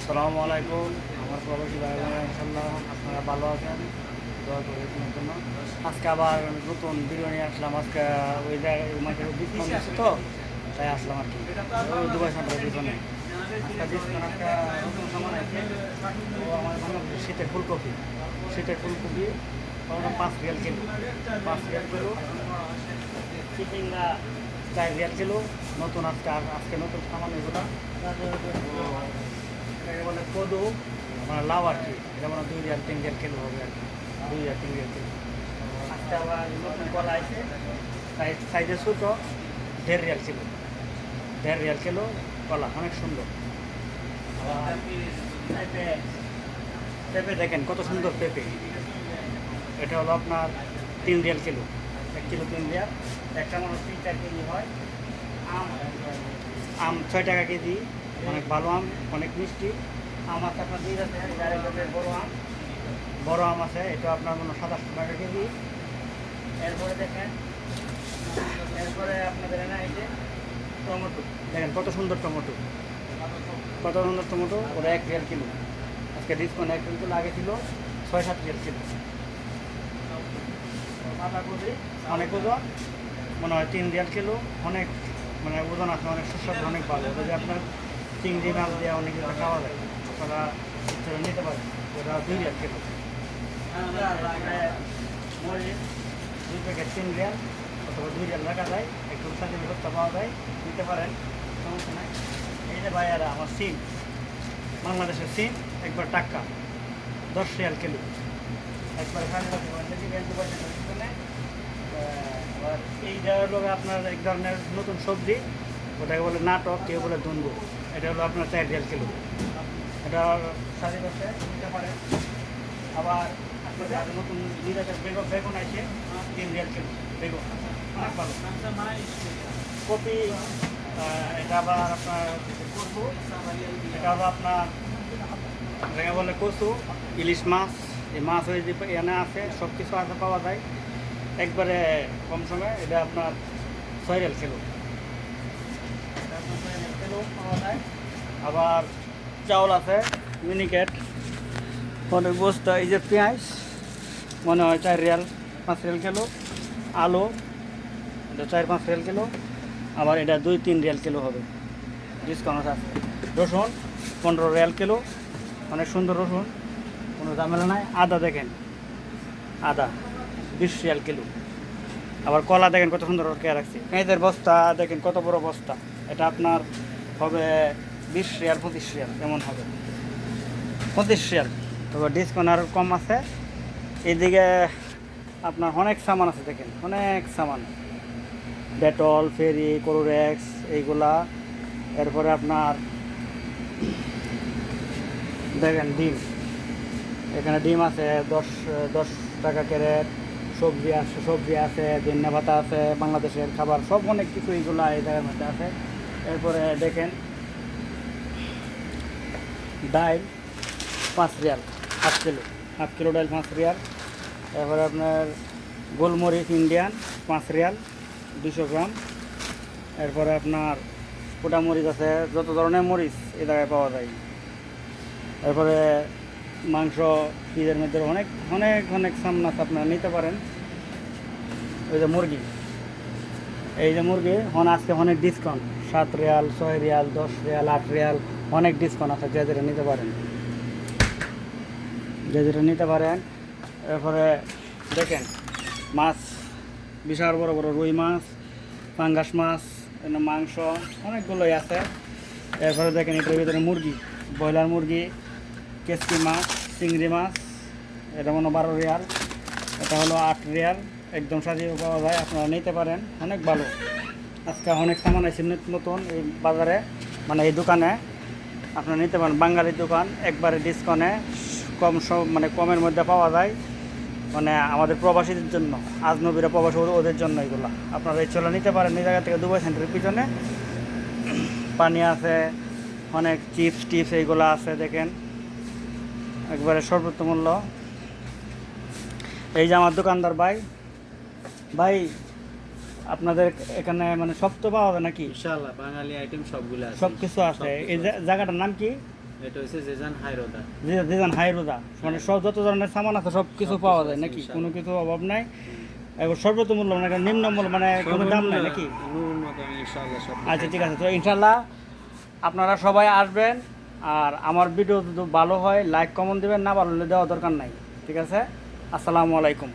আসসালামু আলাইকুম। আমার প্রবাসী ভাই বোনেরা ইনশাল্লাহ আপনারা ভালো আছেন, দোয়া করি আপনার জন্য। আজকে আবার নতুন ভিডিও নিয়ে আসলাম। আজকে ওই জায়গায় মাঠে ডিসকাউন্ট দিচ্ছে তো, তাই আসলাম আর কি। ওই দুবাই সেন্টারের পিছনে আজকে ডিসকাউন্ট একটা নতুন সামান আছে। তো আমার বাংলাদেশের শীতের ফুলকপি ওটা 5 রিয়াল কিলো, 5 রিয়াল কিলো। চিচিঙ্গা 4 রিয়াল কিলো। নতুন আজকে নতুন সামান এগুলো। এটাকে বলে কদু, মানে লাউ আর কি। এটা মানে 2 রিয়াল 3 রিয়াল কিলো হবে আর কি, 2 রিয়াল 3 রিয়াল কিলো। আজকে আবার নতুন কলা আছে, সাইজে ছোটো, 1.5 রিয়াল কিলো, 1.5 রিয়াল কিলো কলা, অনেক সুন্দর। আবার পেঁপে, পেঁপে দেখেন কত সুন্দর পেঁপে। এটা হলো আপনার 3 রিয়াল কিলো, 1 কিলো 3 রিয়াল। একটা মানুষ 3-4 কেজি হয়। আম, আম 6 টাকা কেজি, অনেক ভালো আম, অনেক মিষ্টি আম আছে। আপনার 2 আছে, বড় আম আছে, এটা আপনার কোনো 27 টাকা কেজি। এরপরে দেখেন, এরপরে আপনাদের না এই যে টমেটো দেখেন কত সুন্দর টমেটো, কত সুন্দর টমেটো। ওরা 1 রিয়াল কিলো, আজকে ডিসকাউন্ট 1 রিয়াল কিলো, আগে ছিল 6-7 রিয়াল কিলো। বাঁধাকপি অনেক ওজন, মনে হয় 3 রিয়াল কিলো, অনেক মানে ওজন আছে, অনেক সুস্বাদু, অনেক ভালো। যদি আপনার চিংড়ি মাছ দিয়ে অনেক কিছু খাওয়া যায়, আপনারা ইচ্ছা নিতে পারেন। ওটা 2 রিয়াল কিলো। মরিচ 2 প্যাকেট 3 রিয়াল, অথবা 2 রিয়াল রাখা যায়, একটু সাথে ব্যবস্থা পাওয়া যায়, নিতে পারেন, সমস্যা নাই। এই যে ভাইয়ারা আমার সিম, বাংলাদেশের সিম একবার টাক্কা 10 রিয়াল কিলো, একবার আবার এইটা হলো আপনার এক ধরনের নতুন সবজি, ওটাকে বলে নাটক, কেউ বলে দুন্দু। এটা হলো আপনার 4 রিয়াল কিলো। এটা সাথে করতে নিতে পারেন। আবার আপনাদের নতুন বেগুন আছে 3 রিয়াল কিলো, বেগুন অনেক ভালো। কপি, এটা আবার আপনার কচু, এটা হলো আপনার যেটা বলে কচু, ইলিশ মাছ। এই মাছ ওই যে এনে আছে, সব কিছু আছে, পাওয়া যায় একবারে কম সময়ে। এটা আপনার 6 রিয়াল কিলো, পাওয়া যায়। আবার চাউল আছে মিনিকেট, অনেক বস্তা। এই যে পেঁয়াজ মনে হয় 4 রিয়াল 5 রিয়াল কিলো। আলু এটা 4-5 রিয়াল কিলো। আবার এটা 2-3 রিয়াল কিলো হবে, ডিসকাউন্ট আছে। রসুন 15 রিয়াল কিলো, অনেক সুন্দর রসুন, কোনো ঝামেলা নাই। আদা দেখেন, আদা 20 রিয়াল কিলো। আবার কলা দেখেন কত সুন্দর কে রাখছি। পেঁয়াজের বস্তা দেখেন কত বড় বস্তা, এটা আপনার হবে 20 রিয়াল 25 রিয়াল, এমন হবে 25 রিয়াল। তবে ডিসকাউন্ট আর কম আছে। এইদিকে আপনার অনেক সামান আছে, দেখেন অনেক সামান, ডেটল, ফেরি, কোরোরেক্স এইগুলা। এরপরে আপনার দেখেন ডিম, এখানে ডিম আছে 10 টাকা ক্যারেট। সবজি আছে ধনিয়া পাতা আছে, বাংলাদেশের খাবার সব অনেক কিছু এইগুলা এই জায়গার মধ্যে আছে। এরপরে দেখেন ডাল 5 রিয়াল, 1/2 কিলো, 1/2 কিলো ডাল 5 রিয়াল। এরপরে আপনার গোলমরিচ ইন্ডিয়ান 5 রিয়াল 200 গ্রাম। এরপরে আপনার পোটা মরিচ আছে, যত ধরনের মরিচ এই জায়গায় পাওয়া যায়। এরপরে মাংস, ফ্রিজের মধ্যে অনেক অনেক অনেক সামান আছে, আপনারা নিতে পারেন। ওই যে মুরগি, এই যে মুরগি আজকে অনেক discount, 7 Real 6 Real 10 Real 8 Real, অনেক ডিসকাউন্ট আছে, যে যেটা নিতে পারেন, যে যেটা নিতে পারেন। এরপরে দেখেন মাছ, বিশাল বড় বড় রুই মাছ, পাঙ্গাস মাছ, মাংস অনেকগুলোই আছে। এরপরে দেখেন এটার ভিতরে মুরগি, ব্রয়লার মুরগি, কেসকি মাছ, চিংড়ি মাছ, এটা মনে 12 রিয়াল, এটা হলো 8 রিয়াল, একদম সাজিয়ে পাওয়া যায়, আপনারা নিতে পারেন, অনেক ভালো। আজকে অনেক সামান আছে নতুন এই বাজারে, মানে এই দোকানে আপনারা নিতে পারেন। বাঙালির দোকান, একবারে ডিসকাউন্টে, কম সব মানে কমের মধ্যে পাওয়া যায়, মানে আমাদের প্রবাসীদের জন্য, আজনবীরা প্রবাসী ওদের জন্য এগুলো। আপনারা এই চলে নিতে পারেন। এই জায়গা থেকে দুবাই সেন্টারের পিছনে পানি আছে, অনেক চিপস টিপস এইগুলো আছে, দেখেন একবারে সর্বোচ্চ মূল্য। এই যে আমার দোকানদার ভাই, ভাই আপনাদের এখানে মানে সব তো পাওয়া যায় নাকি? ইনশাআল্লাহ বাঙালি আইটেম সবগুলো আছে, সব কিছু আছে। এই জায়গাটার নাম কি? এটা হচ্ছে জেজান হাইরোদা। যেজন হাই রোজা, মানে সব যত ধরনের সামান আছে সব কিছু সব পাওয়া কিছু যায় আছে, নাকি, ইনশাআল্লাহ। কোনো কিছু অভাব নাই। এবার সর্বোচ্চ মূল্য মানে নিম্ন মূল্য মানে কোনো দাম নাই নাকি? ন্যূনতম ইনশাআল্লাহ সব কিছু আচ্ছা ঠিক আছে, তো ইনশাল্লাহ আপনারা সবাই আসবেন। আর আমার ভিডিও যদি ভালো হয় লাইক কমেন্ট দেবেন, না ভালো হলে দেওয়া দরকার নাই। ঠিক আছে, আসসালামু আলাইকুম।